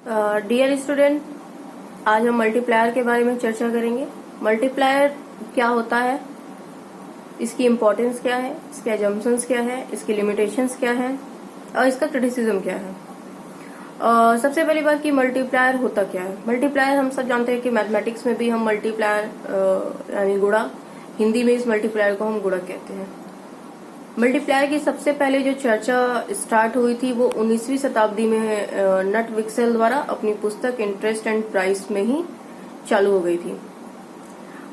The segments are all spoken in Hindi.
डियर स्टूडेंट, आज हम मल्टीप्लायर के बारे में चर्चा करेंगे। मल्टीप्लायर क्या होता है, इसकी इम्पोर्टेंस क्या है, इसके अजम्पशंस क्या है, इसकी लिमिटेशंस क्या है और इसका क्रिटिसिज्म क्या है। सबसे पहली बात कि मल्टीप्लायर होता क्या है। मल्टीप्लायर हम सब जानते हैं कि मैथमेटिक्स में भी हम मल्टीप्लायर यानी गुणा, हिंदी में इस मल्टीप्लायर को हम गुणा कहते हैं। मल्टीप्लायर की सबसे पहले जो चर्चा स्टार्ट हुई थी वो 19वीं शताब्दी में नट विक्सेल द्वारा अपनी पुस्तक इंटरेस्ट एंड प्राइस में ही चालू हो गई थी।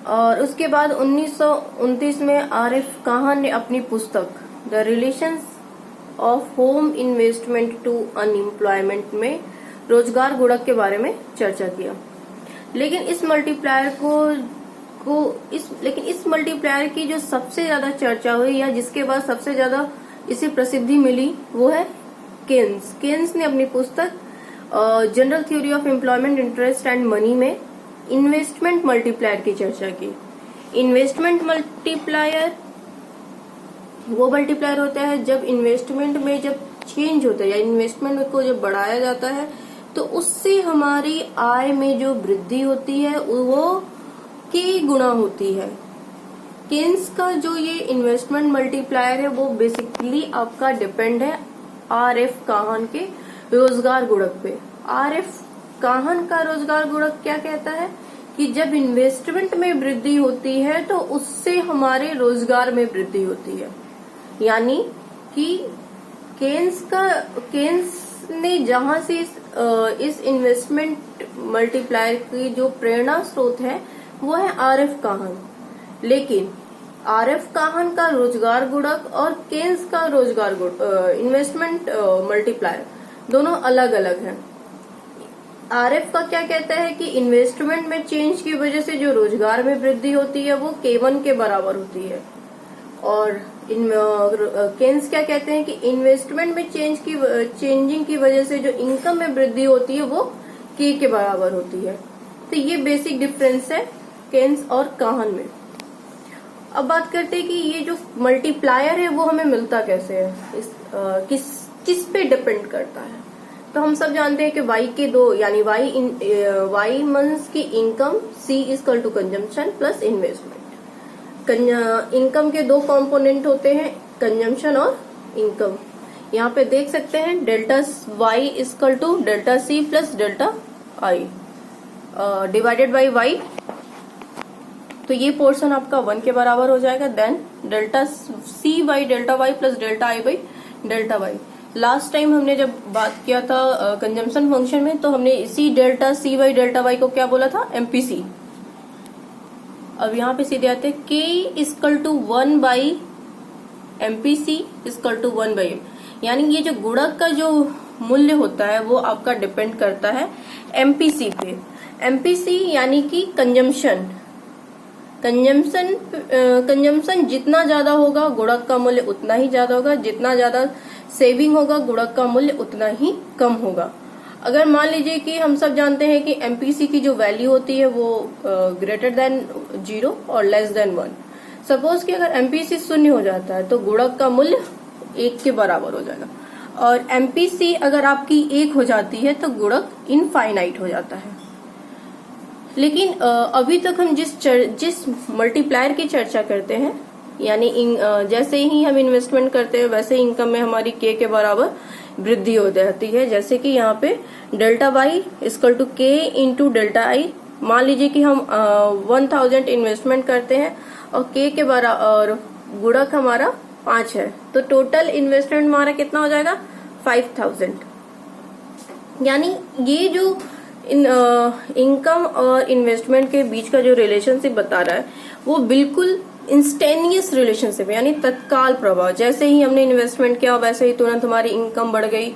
और उसके बाद 1929 में आरिफ काहन ने अपनी पुस्तक the relations of home investment to unemployment में रोजगार गुणक के बारे में चर्चा किया। लेकिन इस मल्टीप्लायर इस मल्टीप्लायर की जो सबसे ज्यादा चर्चा हुई या जिसके बाद सबसे ज्यादा इसे प्रसिद्धि मिली वो है केन्स। केन्स ने अपनी पुस्तक general theory of employment, interest and money में इन्वेस्टमेंट मल्टीप्लायर की चर्चा की। इन्वेस्टमेंट मल्टीप्लायर वो मल्टीप्लायर होता है जब इन्वेस्टमेंट में जब चेंज होता है या इन्वेस्टमेंट को जब बढ़ाया जाता है तो उससे हमारी आय में जो वृद्धि होती है वो की गुणा होती है। केन्स का जो ये इन्वेस्टमेंट मल्टीप्लायर है वो बेसिकली आपका डिपेंड है आरएफ काहन के रोजगार गुणक पे। आरएफ काहन का रोजगार गुणक क्या कहता है कि जब इन्वेस्टमेंट में वृद्धि होती है तो उससे हमारे रोजगार में वृद्धि होती है। यानी कि केन्स ने जहां से इस इन्वेस्टमेंट मल्टीप्लायर की जो प्रेरणा स्रोत है वो है आरिफ काहन। लेकिन आरिफ काहन का रोजगार गुणक और केन्स का रोजगार इन्वेस्टमेंट मल्टीप्लायर दोनों अलग अलग हैं। आरिफ का क्या कहता है कि इन्वेस्टमेंट में चेंज की वजह से जो रोजगार में वृद्धि होती है वो K1 के बराबर होती है। और केन्स क्या कहते हैं कि इन्वेस्टमेंट में चेंजिंग की वजह से जो इनकम में वृद्धि होती है वो K के बराबर होती है। तो ये बेसिक डिफरेंस है केन्स और काहन में। अब बात करते हैं कि ये जो मल्टीप्लायर है वो हमें मिलता कैसे है, किस पे डिपेंड करता है। तो हम सब जानते हैं कि y के दो यानी y मंथ्स की income C equal to consumption plus investment. Income के दो कंपोनेंट होते हैं, कंजम्पशन और इनकम। यहाँ पे देख सकते हैं delta y equal to delta C plus delta I divided by y। तो ये पोर्शन आपका 1 के बराबर हो जाएगा। Then delta C by delta y plus delta I by delta y। Last time हमने जब बात किया था कंजम्पशन फंक्शन में तो हमने इसी delta C by delta y को क्या बोला था, MPC। अब यहाँ पे सीधे आते हैं K equal to 1 by MPC equal to 1 by M। यानी ये जो गुणक का जो मूल्य होता है वो आपका डिपेंड करता है MPC पे। MPC यानी कि कंजम्पशन जितना ज्यादा होगा गुणक का मूल्य उतना ही ज्यादा होगा, जितना ज्यादा सेविंग होगा गुणक का मूल्य उतना ही कम होगा। अगर मान लीजिए कि हम सब जानते हैं कि MPC की जो वैल्यू होती है वो ग्रेटर देन 0 और लेस देन 1। सपोज कि अगर MPC 0 हो जाता है तो गुणक का मूल्य 1 के बराबर हो जाएगा। और MPC अगर आपकी 1 हो जाती है तो गुणक इनफाइनाइट हो जाता है। लेकिन अभी तक हम जिस मल्टीप्लायर की चर्चा करते हैं यानी जैसे ही हम इन्वेस्टमेंट करते हैं वैसे ही इनकम में हमारी K के बराबर वृद्धि हो जाती है। जैसे कि यहाँ पे delta y equal to K into delta I। मान लीजिए कि हम 1000 इन्वेस्टमेंट करते हैं और K के बराबर और गुणक हमारा 5 है तो टोटल इन्वेस्टमेंट हमारा कितना हो जाएगा, 5000। यानी ये जो इनकम और इन्वेस्टमेंट के बीच का जो रिलेशनशिप बता रहा है वो बिल्कुल इंस्टेनियस रिलेशनशिप है, यानी तत्काल प्रभाव। जैसे ही हमने इन्वेस्टमेंट किया वैसे ही तुरंत हमारी इनकम बढ़ गई।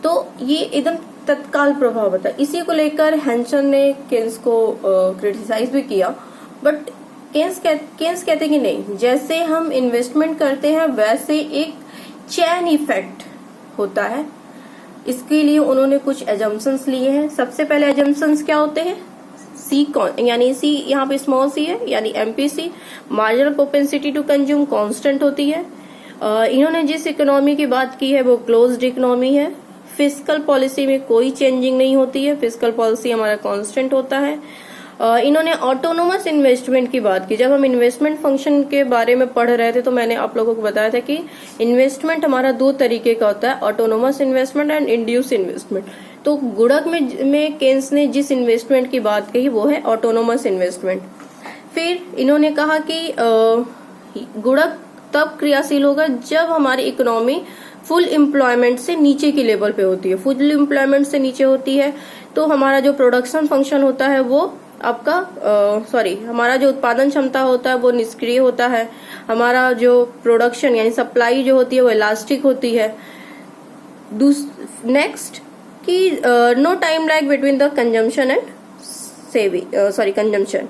तो ये एकदम तत्काल प्रभाव होता है। इसी को लेकर हैंसन ने केन्स को क्रिटिसाइज भी किया। बट केन्स कहते हैं कि नहीं, जैसे हम इन्वेस्टमेंट करते हैं वैसे एक चेन इफेक्ट होता है। इसके लिए उन्होंने कुछ एजम्पशंस लिए हैं। सबसे पहले एजम्पशंस क्या होते हैं, यानी C यहाँ पे स्मॉल c है यानी MPC marginal propensity to consume constant होती है। इन्होंने जिस इकोनॉमी की बात की है वो क्लोज्ड इकोनॉमी है। फिस्कल पॉलिसी में कोई चेंजिंग नहीं होती है, फिस्कल पॉलिसी हमारा कांस्टेंट होता है। इन्होंने ऑटोनोमस इन्वेस्टमेंट की बात की। जब हम इन्वेस्टमेंट फंक्शन के बारे में पढ़ रहे थे तो मैंने आप लोगों को बताया था कि इन्वेस्टमेंट हमारा दो तरीके का होता है, autonomous investment and induce investment. तो गुणक में केन्स ने जिस इन्वेस्टमेंट की बात कही वो है ऑटोनोमस इन्वेस्टमेंट। फिर इन्होंने कहा कि गुणक तब क्रियाशील होगा जब हमारी इकोनॉमी फुल एम्प्लॉयमेंट से नीचे की लेवल पे होती है। फुल एम्प्लॉयमेंट से नीचे होती है तो हमारा जो प्रोडक्शन फंक्शन होता है वो आपका हमारा जो उत्पादन क्षमता होता है वो निष्क्रिय होता है। हमारा जो प्रोडक्शन यानी सप्लाई जो होती है वो इलास्टिक होती है। नेक्स्ट कि no time lag between the consumption and consumption,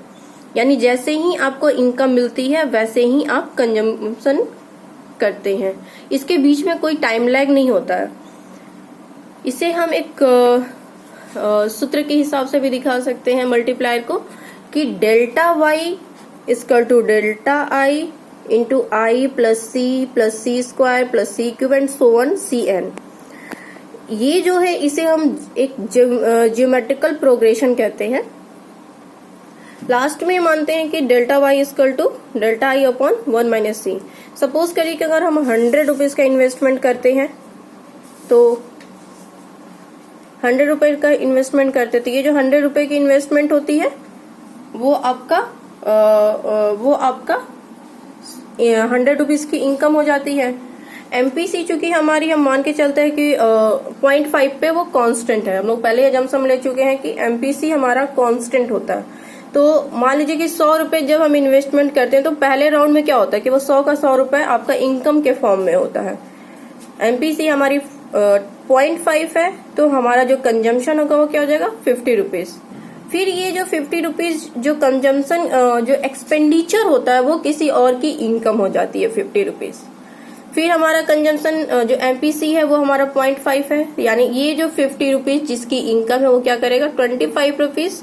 यानी जैसे ही आपको इनकम मिलती है वैसे ही आप कंजम्पशन करते हैं, इसके बीच में कोई टाइम लैग नहीं होता है। इसे हम एक सूत्र के हिसाब से भी दिखा सकते हैं मल्टीप्लायर को कि delta Y equal to delta I into I plus C square plus C cube and so on C N. ये जो है इसे हम एक ज्योमेट्रिकल प्रोग्रेशन कहते हैं। लास्ट में मानते हैं कि delta Y equal to delta I upon 1 minus C. Suppose करिए कि अगर हम 100 रुपीज का इन्वेस्टमेंट करते हैं तो 100 रुपए का इन्वेस्टमेंट करते तो ये जो 100 रुपए की इन्वेस्टमेंट होती है वो आपका 100 रुपीज की इनकम हो जाती है। एमपीसी चूंकि हमारी हम मान के चलते हैं कि 0.5 पे वो कांस्टेंट है। हम लोग पहले जमसम ले चुके हैं कि एमपीसी हमारा कांस्टेंट होता है। तो मान लीजिए कि 100 रुपए जब हम इन्वेस्टमेंट करते हैं तो पहले राउंड में क्या होता है कि वो 100 का 100 रुपए आपका इनकम के फॉर्म में होता है। एमपीसी हमारी 0.5 है तो हमारा जो कंजम्पशन होगा वो क्या हो जाएगा 50 रुपीज। फिर ये जो 50 रुपीज जो कंजम्पशन जो एक्सपेंडिचर होता है वो किसी और की इनकम हो जाती है 50 रुपीज। फिर हमारा कंजम्पशन जो एमपीसी है वो हमारा 0.5 है, यानी ये जो 50 रुपीज जिसकी इनकम है वो क्या करेगा 25 रुपीज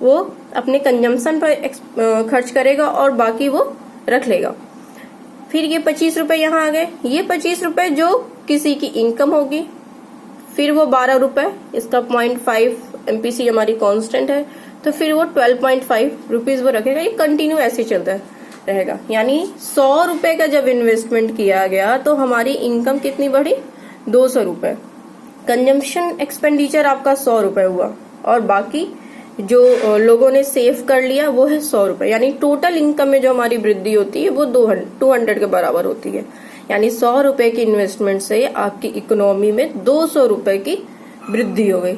वो अपने कंजम्पशन पर खर्च करेगा और बाकी वो रख लेगा। फिर ये 25 रुपए यहाँ आ गए, ये 25 रुपए जो किसी की इनकम होगी। फिर वो 12 रुपए, इसका 0.5 एमपीसी हमारी कांस्टेंट है तो फिर वो 12.5 रुपीज वो रखेगा। ये कंटिन्यू ऐसे चलता रहेगा। यानी 100 रुपए का जब इन्वेस्टमेंट किया गया तो हमारी इनकम कितनी बढ़ी 200 रुपए। कंजम्पशन एक्सपेंडिचर आपका 100 रुपए हुआ और बाकी जो लोगों ने सेव कर लिया वो है 100 रुपए। यानी टोटल इनकम में जो हमारी वृद्धि होती है वो 200 के बराबर होती है। यानी 100 रुपए की इन्वेस्टमेंट से आपकी इकोनॉमी में 200 रुपए की वृद्धि हो गई।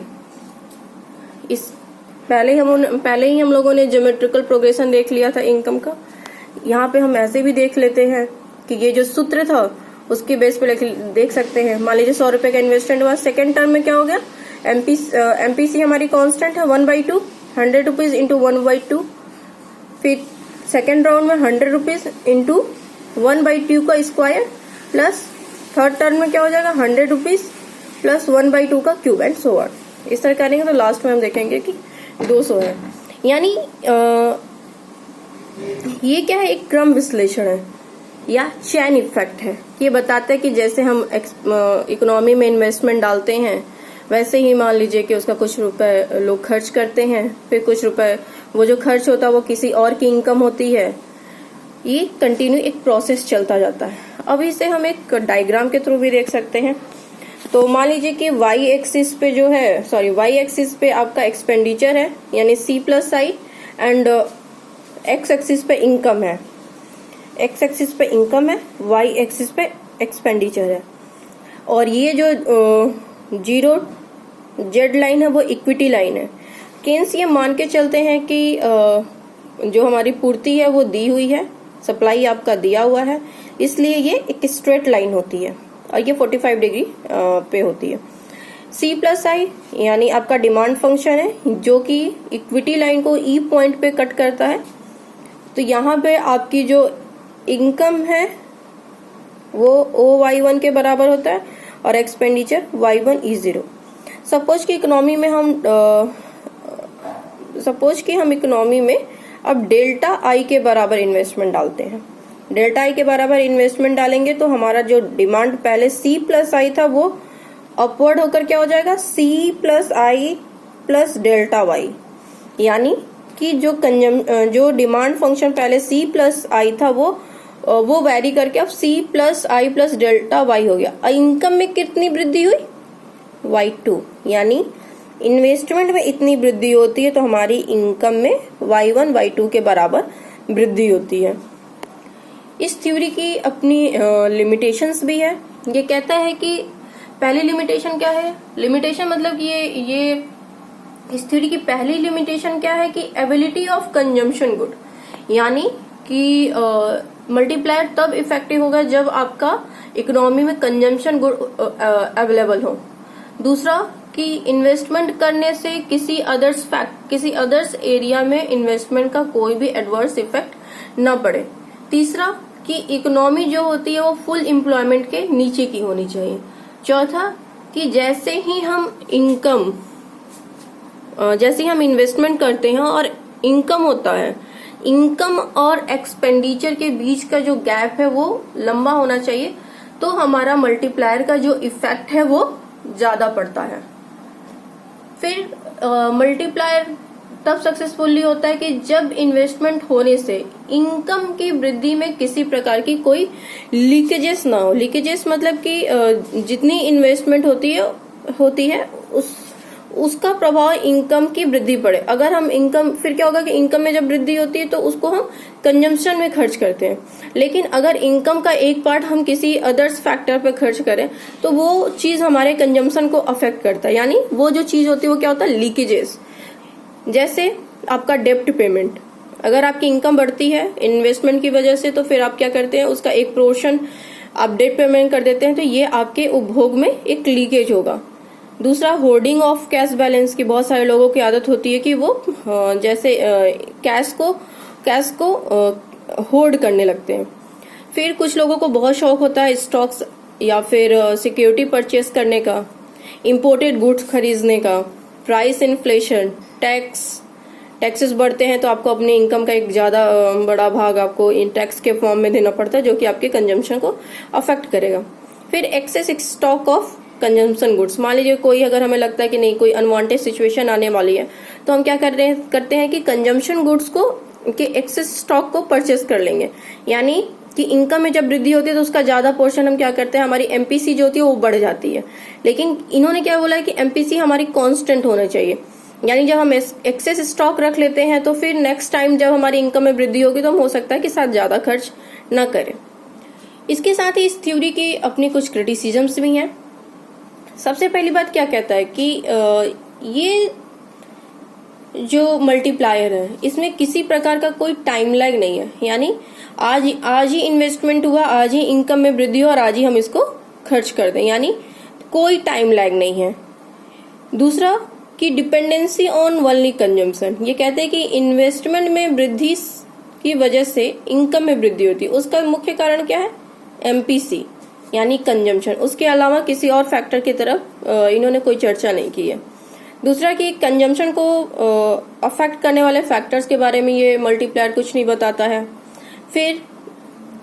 इस पहले ही हम लोगों ने ज्योमेट्रिकल प्रोग्रेशन देख लिया था इनकम का। यहाँ पे हम ऐसे भी देख लेते हैं कि ये जो सूत्र था उसकी बेस पे देख सकते हैं। मान लीजिए 100 रुपए का इन्वेस्टमेंट हुआ, सेकेंड टर्म में क्या हो गया एमपीसी हमारी कांस्टेंट है 1/2, 100 रुपीज इंटू 1/2। फिर सेकेंड राउंड में 100 रुपीज इंटू 1/2 का स्क्वायर प्लस थर्ड टर्म में क्या हो जाएगा 100 रुपीज प्लस 1/2 का क्यूब एंड सो ऑन। इस तरह करेंगे तो लास्ट में हम देखेंगे कि 200 है। यानी ये क्या है एक क्रम विश्लेषण है या चेन इफेक्ट है। ये बताते हैं कि जैसे हम इकोनॉमी में इन्वेस्टमेंट डालते हैं वैसे ही मान लीजिए कि उसका कुछ रुपए लोग खर्च करते हैं, फिर कुछ रुपए वो जो खर्च होता है वो किसी और की इनकम होती है। ये कंटिन्यू एक प्रोसेस चलता जाता है। अब इसे हम एक डायग्राम के थ्रू भी देख सकते हैं। तो मान लीजिए कि वाई एक्सिस पे आपका एक्सपेंडिचर है यानी C+I एंड एक्स एक्सिस पे इनकम है। एक्स एक्सिस पे इनकम है, वाई एक्सिस पे एक्सपेंडिचर है। और ये जो 0 जेड लाइन है वो इक्विटी लाइन है। केन्स ये मान के चलते हैं कि जो हमारी पूर्ति है वो दी हुई है, सप्लाई आपका दिया हुआ है, इसलिए ये एक स्ट्रेट लाइन होती है और ये 45 डिग्री पे होती है। C+I यानी आपका डिमांड फंक्शन है जो कि इक्विटी लाइन को ई पॉइंट पे कट करता है। तो यहाँ पे आपकी जो इनकम है वो OY1 के बराबर होता है और एक्सपेंडिचर Y1 E0। सपोज कि हम इकोनॉमी में अब डेल्टा I के बराबर इन्वेस्टमेंट डालते हैं। डेल्टा I के बराबर इन्वेस्टमेंट डालेंगे तो हमारा जो डिमांड पहले C+I था वो अपवर्ड होकर क्या हो जाएगा, सी प्लस आई प्लस डेल्टा वाई, यानी कि जो डिमांड फंक्शन पहले सी प्लस आई था वो वैरी करके अब सी प्लस आई प्लस डेल्टा वाई हो गया। इनकम में कितनी वृद्धि हुई, y2, यानी इन्वेस्टमेंट में इतनी वृद्धि होती है तो हमारी इनकम में y1 y2 के बराबर वृद्धि होती है। इस थ्योरी की अपनी लिमिटेशंस भी है। ये कहता है कि पहली लिमिटेशन क्या है, लिमिटेशन मतलब ये इस थ्योरी की पहली लिमिटेशन क्या है कि एबिलिटी ऑफ कंजम्पशन गुड, यानी कि मल्टीप्लायर तब इफेक्टिव होगा जब आपका इकोनॉमी में कंजम्पशन गुड अवेलेबल हो। दूसरा कि इन्वेस्टमेंट करने से किसी अदर्स एरिया में इन्वेस्टमेंट का कोई भी एडवर्स इफेक्ट न पड़े। तीसरा कि इकोनॉमी जो होती है वो फुल एम्प्लॉयमेंट के नीचे की होनी चाहिए। चौथा कि जैसे ही हम इन्वेस्टमेंट करते हैं और इनकम होता है, इनकम और एक्सपेंडिचर के बीच का जो गैप है वो लंबा होना चाहिए, तो हमारा मल्टीप्लायर का जो इफेक्ट है वो ज्यादा पड़ता है। फिर मल्टीप्लायर तब सक्सेसफुली होता है कि जब इन्वेस्टमेंट होने से इनकम की वृद्धि में किसी प्रकार की कोई लीकेजेस ना हो। लीकेजेस मतलब कि जितनी इन्वेस्टमेंट होती है उसका प्रभाव इनकम की वृद्धि पड़े। अगर हम फिर क्या होगा कि इनकम में जब वृद्धि होती है तो उसको हम कंजम्पशन में खर्च करते हैं, लेकिन अगर इनकम का एक पार्ट हम किसी अदर्स फैक्टर पे खर्च करें तो वो चीज हमारे कंजम्पशन को अफेक्ट करता है। यानी वो जो चीज होती है वो क्या होता है, लीकेजेस। जैसे आपका डेप्ट पेमेंट, अगर आपकी इनकम बढ़ती है इन्वेस्टमेंट की वजह से तो फिर आप क्या करते हैं, उसका एक पोर्शन आप डेट पेमेंट कर देते हैं, तो ये आपके उपभोग में एक लीकेज होगा। दूसरा होर्डिंग ऑफ कैश बैलेंस की बहुत सारे लोगों की आदत होती है कि वो जैसे कैश को होल्ड करने लगते हैं। फिर कुछ लोगों को बहुत शौक होता है स्टॉक्स या फिर सिक्योरिटी परचेस करने का, इंपोर्टेड गुड्स खरीदने का, प्राइस इन्फ्लेशन, टैक्सेस बढ़ते हैं तो आपको अपनी इनकम का एक ज्यादा बड़ा भाग आपको इन टैक्स के फॉर्म में देना पड़ता है जो कि आपके कंजम्पशन को अफेक्ट करेगा। फिर excess stock of consumption goods, मान लीजिए कोई अगर हमें लगता है कि नहीं कोई अनवांटेड सिचुएशन आने वाली है तो हम क्या करते हैं कि कंजम्पशन गुड्स को के एक्सेस स्टॉक को परचेस कर लेंगे। यानी कि इनकम में जब वृद्धि होती है तो उसका ज्यादा पोर्शन हम क्या करते हैं, हमारी एमपीसी जो होती है वो बढ़ जाती है। लेकिन इन्होंने क्या बोला है कि एमपीसी हमारी कांस्टेंट होना चाहिए, यानी जब हम एक्सेस स्टॉक रख लेते हैं तो फिर नेक्स्ट टाइम जब हमारी इनकम में वृद्धि होगी तो हम हो सकता है कि साथ ज्यादा खर्च न करें। इसके साथ ही इस थ्योरी की अपनी कुछ क्रिटिसिज्म्स भी हैं। सबसे पहली बात क्या कहता है कि ये जो मल्टीप्लायर है इसमें किसी प्रकार का कोई टाइम लैग नहीं है, यानी आज ही इन्वेस्टमेंट हुआ, आज ही इनकम में वृद्धि हो और आज ही हम इसको खर्च कर दें, यानी कोई टाइम लैग नहीं है। दूसरा कि डिपेंडेंसी ऑन ओनली कंजम्पशन, ये कहते हैं कि इन्वेस्टमेंट में वृद्धि की वजह से इनकम में वृद्धि होती है, उसका मुख्य कारण क्या है, एमपीसी यानी कंजम्पशन। उसके अलावा किसी और फैक्टर की तरफ इन्होंने कोई चर्चा नहीं की है। दूसरा कि कंजम्पशन को अफेक्ट करने वाले फैक्टर्स के बारे में ये मल्टीप्लायर कुछ नहीं बताता है। फिर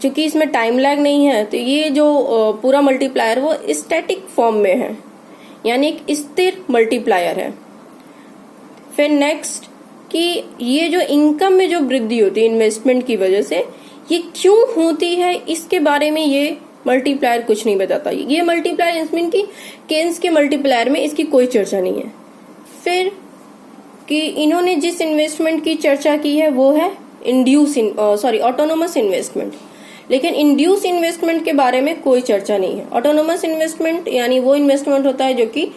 चूंकि इसमें टाइम लैग नहीं है तो ये जो पूरा मल्टीप्लायर वो स्टैटिक फॉर्म में है, यानी एक स्थिर मल्टीप्लायर है। फिर नेक्स्ट कि ये जो इनकम में जो वृद्धि होती है इन्वेस्टमेंट की वजह से ये क्यों होती है, इसके बारे में ये मल्टीप्लायर कुछ नहीं बताता। ये मल्टीप्लायर इसमें की केन्स के मल्टीप्लायर में इसकी कोई चर्चा नहीं है। फिर कि इन्होंने जिस इन्वेस्टमेंट की चर्चा की है वो है ऑटोनोमस इन्वेस्टमेंट, लेकिन इंड्यूस इन्वेस्टमेंट के बारे में कोई चर्चा नहीं है। ऑटोनोमस इन्वेस्टमेंट यानी वो इन्वेस्टमेंट होता है जो कि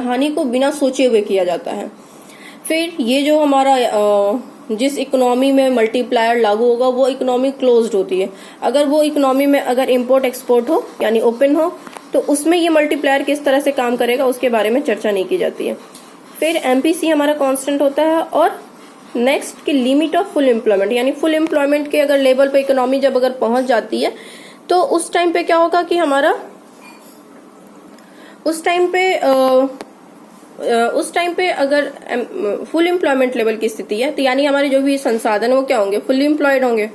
हानि को बिना सोचे हुए किया जाता है। फिर ये जो हमारा जिस इकोनॉमी में मल्टीप्लायर लागू होगा वो इकोनॉमी क्लोज्ड होती है। अगर वो इकोनॉमी में अगर इंपोर्ट एक्सपोर्ट हो यानी ओपन हो तो उसमें ये मल्टीप्लायर किस तरह से काम करेगा उसके बारे में चर्चा नहीं की जाती है। फिर एमपीसी हमारा कांस्टेंट होता है। और नेक्स्ट की लिमिट ऑफ फुल एम्प्लॉयमेंट, यानी फुल एम्प्लॉयमेंट के अगर लेवल पे इकोनॉमी जब अगर पहुंच जाती है तो उस टाइम पे क्या होगा कि हमारा उस टाइम पे उस टाइम पे अगर फुल एम्प्लॉयमेंट लेवल की स्थिति है, तो यानी हमारे जो भी संसाधन है वो क्या होंगे, फुली एम्प्लॉयड होंगे।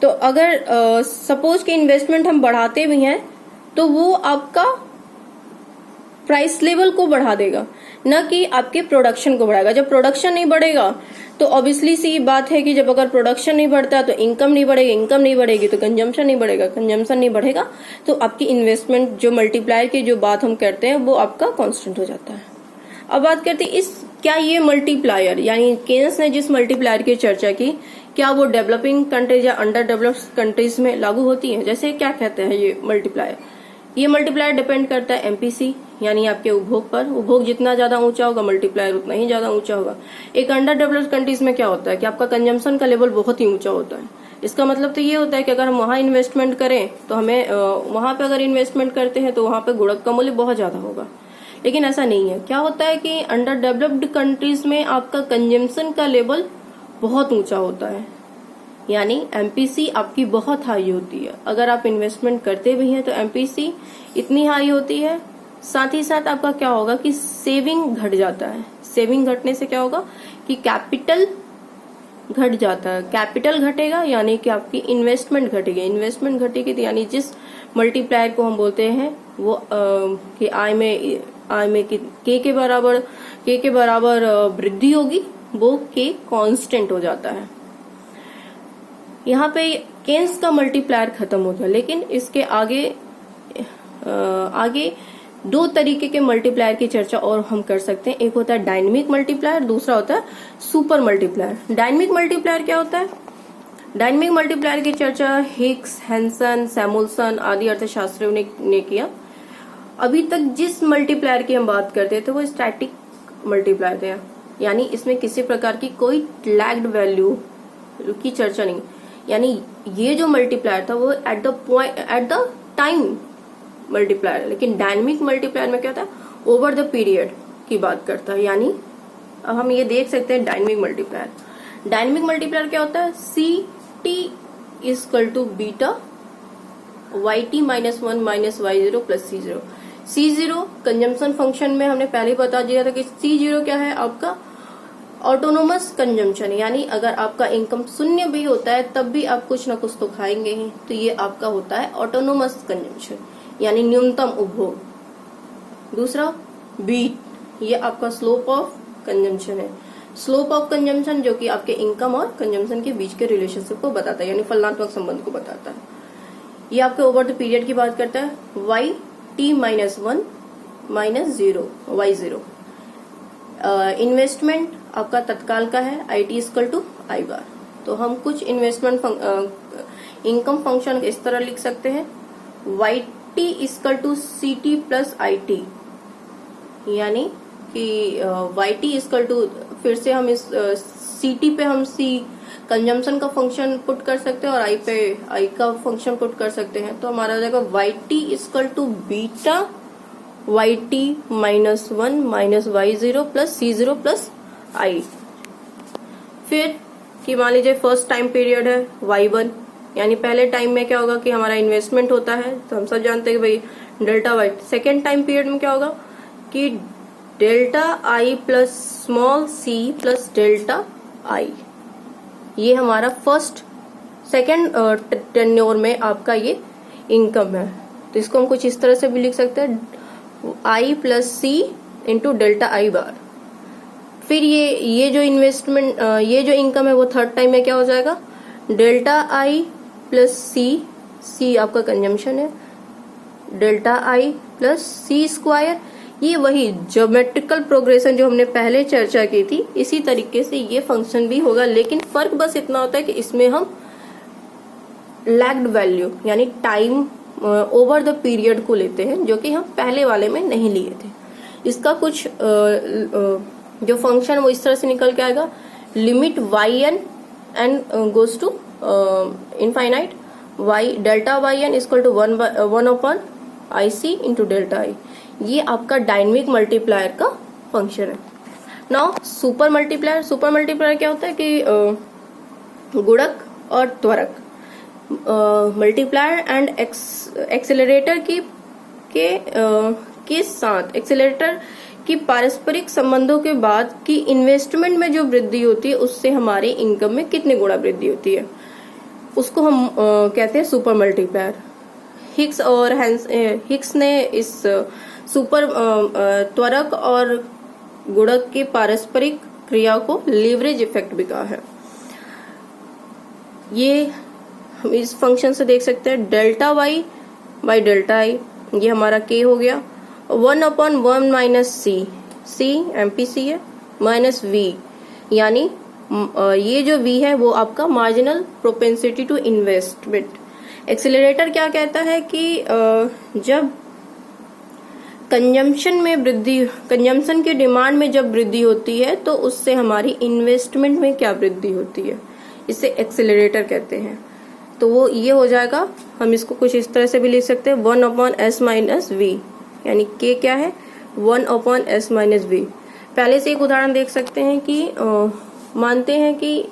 तो अगर सपोज कि इन्वेस्टमेंट हम बढ़ाते भी हैं तो वो आपका प्राइस लेवल को बढ़ा देगा, न कि आपके प्रोडक्शन को बढ़ाएगा। जब प्रोडक्शन नहीं बढ़ेगा तो ऑब्वियसली सी बात है कि जब अगर प्रोडक्शन नहीं बढ़ता तो इनकम नहीं बढ़ेगी, इनकम नहीं बढ़ेगी तो कंजम्पशन नहीं बढ़ेगा, कंजम्पशन नहीं बढ़ेगा तो आपकी इन्वेस्टमेंट जो मल्टीप्लायर की जो बात हम करते हैं वो आपका कांस्टेंट हो जाता है। अब बात करते हैं इस क्या ये मल्टीप्लायर यानी केन्स ने जिस मल्टीप्लायर की चर्चा की, क्या वो डेवलपिंग कंट्रीज या अंडर डेवलप्ड कंट्रीज में लागू होती है? जैसे क्या कहते हैं ये मल्टीप्लायर डिपेंड करता है एमपीसी यानी आपके उपभोग पर। उपभोग जितना ज्यादा ऊंचा होगा मल्टीप्लायर उतना ही ज्यादा ऊंचा होगा। एक अंडर डेवलप्ड कंट्रीज में क्या होता है कि आपका कंजम्पशन का लेवल बहुत ही ऊंचा होता है। इसका मतलब तो ये होता है कि अगर हम वहां इन्वेस्टमेंट करें तो हमें वहां पे अगर इन्वेस्टमेंट करते हैं तो वहां पे गुणक का मूल्य बहुत ज्यादा होगा। लेकिन ऐसा नहीं है। क्या होता है कि अंडर डेवलप्ड कंट्रीज में आपका कंजम्पशन का लेवल बहुत ऊंचा होता है, यानी एमपीसी आपकी बहुत हाई होती है। अगर आप इन्वेस्टमेंट करते भी हैं तो एमपीसी इतनी हाई होती है। साथ ही साथ आपका क्या होगा कि सेविंग घट जाता है। सेविंग घटने से क्या होगा कि कैपिटल घट जाता है। कैपिटल घटेगा यानी कि आपकी इन्वेस्टमेंट घटेगी। इन्वेस्टमेंट घटेगी तो यानी जिस मल्टीप्लायर को हम बोलते हैं वो कि आय में के के बराबर वृद्धि होगी, वो के कांस्टेंट हो जाता है। यहाँ पे केन्स का मल्टीप्लायर खत्म हो गया, लेकिन इसके आगे दो तरीके के मल्टीप्लायर की चर्चा और हम कर सकते हैं। एक होता है डायनेमिक मल्टीप्लायर, दूसरा होता है सुपर मल्टीप्लायर। डायनेमिक मल्टीप्लायर क्या होता है? डायनेमिक मल्टीप्लायर की चर्चा हिग्स, हैंसन, सैमुअल्सन आदि अर्थशास्त्रियों ने किया। अभी तक जिस मल्टीप्लायर की हम बात करते थे वो स्टैटिक मल्टीप्लायर थे, यानी इसमें किसी प्रकार की कोई लैग्ड वैल्यू की चर्चा नहीं। यानी ये जो मल्टीप्लायर था वो एट द टाइम मल्टीप्लायर है। लेकिन डायनेमिक मल्टीप्लायर में क्या था, ओवर द पीरियड की बात करता है। यानी अब हम ये देख सकते हैं डायनेमिक मल्टीप्लायर क्या होता है, C T equal to beta Y T minus 1 minus Y 0 plus C 0। C 0 consumption function में हमने पहले ही बता दिया था कि सी 0 क्या है, आपका ऑटोनोमस कंजम्पशन। यानी अगर आपका इनकम शून्य भी होता है तब भी आप कुछ ना कुछ तो खाएंगे ही, तो ये आपका होता है ऑटोनोमस कंजम्पशन यानी न्यूनतम उपभोग। दूसरा बीट, ये आपका स्लोप ऑफ कंजम्पशन है। स्लोप ऑफ कंजम्पशन जो कि आपके इनकम और कंजम्पशन के बीच के रिलेशनशिप को बताता है, यानी फलनात्मक संबंध को बताता है। ये आपके ओवर द पीरियड की बात करता है। Y T minus 1 minus 0 Y 0। Investment आपका तत्काल का है, I T equal to I bar. तो हम कुछ इन्वेस्टमेंट इनकम फंक्शन इस तरह लिख सकते हैं, Y T equal to C T plus I T. यानी कि वाई टी इक्वल टू, फिर से हम इस सी टी पे हम सी कंजम्पशन का फंक्शन पुट कर सकते हैं और आई पे आई का फंक्शन पुट कर सकते हैं। तो हमारा हो जाएगा Y T equal to beta Y T minus 1 minus Y 0 plus C 0 plus I. फिर कि मान लीजिए फर्स्ट टाइम पीरियड है y1, यानी पहले टाइम में क्या होगा कि हमारा इन्वेस्टमेंट होता है, तो हम सब जानते हैं कि भाई delta Y. Second time period में क्या होगा कि delta I plus small C plus delta I. ये हमारा सेकेंड टेन्योर में आपका ये इनकम है। तो इसको हम कुछ इस तरह से भी लिख सकते हैं, I plus C into delta I bar. फिर ये जो इन्वेस्टमेंट ये जो इनकम है वो थर्ड टाइम में क्या हो जाएगा, डेल्टा आई प्लस सी आपका कंजम्पशन है, delta I plus C square. ये वही ज्योमेट्रिकल प्रोग्रेशन जो हमने पहले चर्चा की थी, इसी तरीके से ये फंक्शन भी होगा। लेकिन फर्क बस इतना होता है कि इसमें हम लैग्ड वैल्यू यानी टाइम ओवर द पीरियड को लेते हैं, जो कि हम पहले वाले में नहीं लिए थे। इसका कुछ जो फंक्शन वो इस तरह से निकल के आएगा, limit Y N and goes to infinite Y delta Y N equal to 1 upon I C into delta I. ये आपका डायनेमिक मल्टीप्लायर का फंक्शन है। नाउ सुपर मल्टीप्लायर क्या होता है कि गुणक और त्वरक, मल्टीप्लायर एंड एक्सेलरेटर के साथ, एक्सेलरेटर की पारस्परिक संबंधों के बाद की इन्वेस्टमेंट में जो वृद्धि होती है उससे हमारे इनकम में कितने गुना वृद्धि होती है, उसको हम कहते हैं सुपर मल्टीप्लायर। हिक्स ने इस सुपर त्वरक और गुणक की पारस्परिक क्रिया को लीवरेज इफेक्ट भी कहा है। ये हम इस फंक्शन से देख सकते हैं, delta Y by delta I, ये हमारा के हो गया, 1/1 माइनस सी एमपीसी है, माइनस वी, यानी ये जो वी है वो आपका marginal propensity to investment. Accelerator क्या कहता है कि जब कंजम्पशन की डिमांड में जब वृद्धि होती है तो उससे हमारी इन्वेस्टमेंट में क्या वृद्धि होती है, इसे एक्सेलरेटर कहते हैं। तो वो ये हो जाएगा, हम इसको कुछ इस तरह से भी लिख सकते हैं, 1/s माइनस वी, यानी के क्या है 1/s माइनस वी। पहले से एक उदाहरण देख सकते हैं कि मानते हैं कि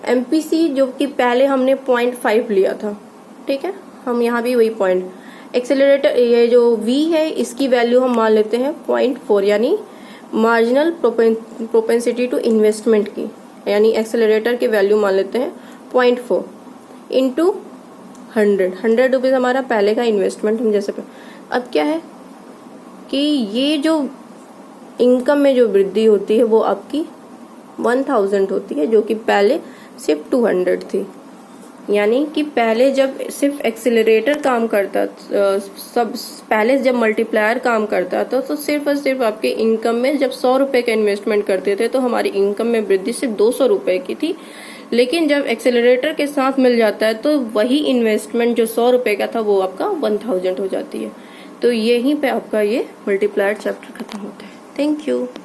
एमपीसी जो कि पहले हमने 0.5 लिया था, ठीक है, हम यहाँ भी वही पॉइंट, एक्सेलरेटर ये जो v है इसकी वैल्यू हम मान लेते हैं 0.4, यानी मार्जिनल प्रोपेंसिटी टू इन्वेस्टमेंट की, यानी एक्सेलरेटर की वैल्यू मान लेते हैं 0.4 इंटू 100 रुपीज हमारा पहले का इन्वेस्टमेंट। हम जैसे अब क्या है कि ये जो इनकम में जो वृद्धि होती है वो आपकी 1000 होती है, जो कि पहले सिर्फ 200 थी। यानी कि पहले जब सिर्फ एक्सेलरेटर काम करता, पहले जब मल्टीप्लायर काम करता था तो सिर्फ और सिर्फ आपके इनकम में जब 100 रुपए का इन्वेस्टमेंट करते थे तो हमारी इनकम में वृद्धि सिर्फ 200 रुपए की थी। लेकिन जब एक्सेलरेटर के साथ मिल जाता है तो वही इन्वेस्टमेंट जो 100 रुपए का था वो आपका 1000 हो जाती है। तो यहीं पे आपका ये मल्टीप्लायर चैप्टर खत्म होता है। Thank you.